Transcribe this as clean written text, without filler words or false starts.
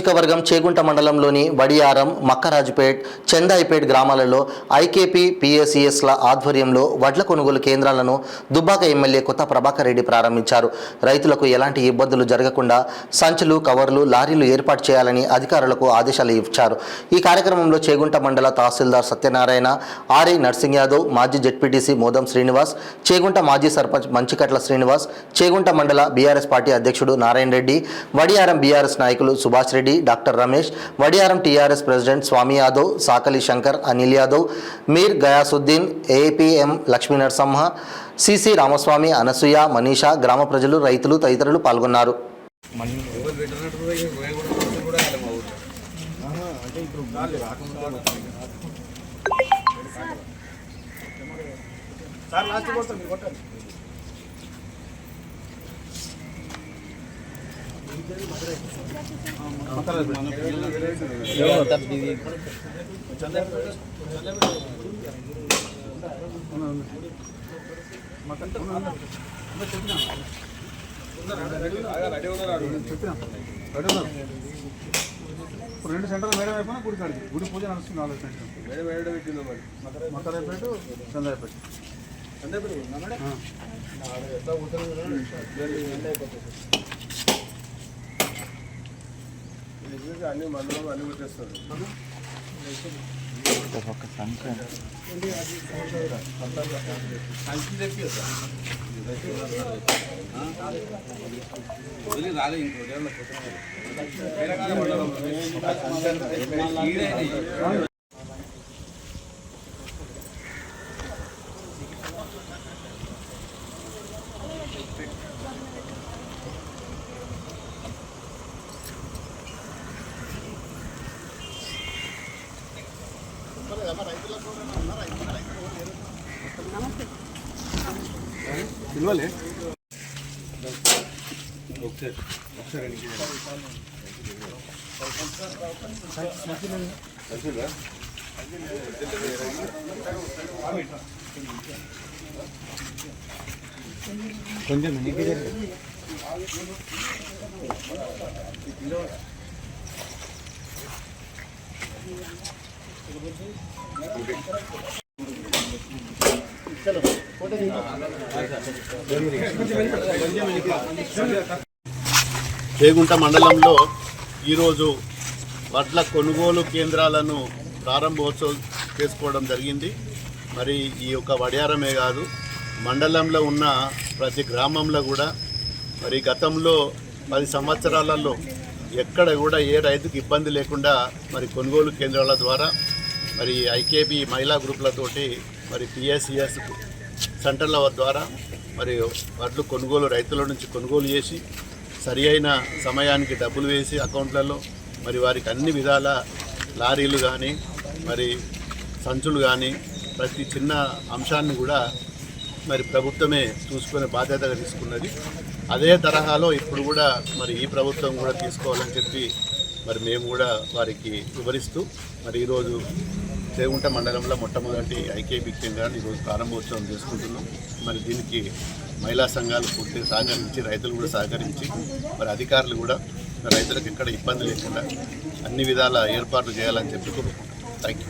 నియోజకవర్గం చేగుంట మండలంలోని వడియారం, మక్కరాజుపేట్, చందాయిపేట్ గ్రామాలలో ఐకేపీ పిఎసిఎస్ల ఆధ్వర్యంలో వడ్ల కొనుగోలు కేంద్రాలను దుబ్బాక ఎమ్మెల్యే కొత్త ప్రభాకర్ రెడ్డి ప్రారంభించారు. రైతులకు ఎలాంటి ఇబ్బందులు జరగకుండా సంచులు, కవర్లు, లారీలు ఏర్పాటు చేయాలని అధికారులకు ఆదేశాలు ఇచ్చారు. ఈ కార్యక్రమంలో చేగుంట మండల తహసీల్దార్ సత్యనారాయణ, ఆర్ఐ నర్సింగ్ యాదవ్, మాజీ జెడ్పీటీసీ మోదం శ్రీనివాస్, చేగుంట మాజీ సర్పంచ్ మంచికట్ల శ్రీనివాస్, చేగుంట మండల బీఆర్ఎస్ పార్టీ అధ్యక్షుడు నారాయణ రెడ్డి, వడియారం బీఆర్ఎస్ నాయకులు Subhash Reddy, doctor Ramesh, Vadiyaram TRS president Swamy Yadav, Sakali Shankar, Anil Yadav, Mir Gayasuddin, APM Lakshmi Narasimha, CC Ramaswamy, Anasuya, Manisha, గ్రామ ప్రజలు, రైతులు తదితరులు పాల్గొన్నారు. రెండు సెంటర్లు మేడం అయిపోయినా గుడి కాడికి గుడి పూజ నడుస్తుంది. 4 సెంటర్లు మేడం పెట్టిందో మరి మక్కరాయపేట, చందాయిపేట అన్ని మండలం అన్ని పెట్టేస్తారు. రాలే ఇంకో ఇవ్వాలి కొంచెం చేగుంట మండలంలో ఈరోజు వడ్ల కొనుగోలు కేంద్రాలను ప్రారంభోత్సవం చేసుకోవడం జరిగింది. మరి ఈ యొక్క వడియారమే కాదు, మండలంలో ఉన్న ప్రతి గ్రామంలో కూడా మరి గతంలో 10 సంవత్సరాలలో ఎక్కడ కూడా ఏ రైతుకు ఇబ్బంది లేకుండా మరి కొనుగోలు కేంద్రాల ద్వారా మరి ఐకేబీ మహిళా గ్రూపులతోటి మరి పిఎస్సిఎస్ సెంటర్ల ద్వారా మరి వడ్లు కొనుగోలు రైతుల నుంచి కొనుగోలు చేసి సరి అయిన సమయానికి డబ్బులు వేసి అకౌంట్లలో మరి వారికి అన్ని విధాల లారీలు కానీ మరి సంచులు కానీ ప్రతి చిన్న అంశాన్ని కూడా మరి ప్రభుత్వమే చూసుకునే బాధ్యతగా తీసుకున్నది. అదే తరహాలో ఇప్పుడు కూడా మరి ఈ ప్రభుత్వం కూడా తీసుకోవాలని చెప్పి మరి మేము కూడా వారికి వివరిస్తూ మరి ఈరోజు చేగుంట మండలంలో మొట్టమొదటి ఐకేబీ కేంద్రాన్ని ఈరోజు ప్రారంభోత్సవం చేసుకుంటున్నాం. మరి దీనికి మహిళా సంఘాలు పూర్తిగా సహకరించి, రైతులు కూడా సహకరించి, మరి అధికారులు కూడా రైతులకు ఎక్కడ ఇబ్బంది లేకుండా అన్ని విధాల ఏర్పాట్లు చేయాలని చెప్పి కోరుకుంటున్నాం. Thank you.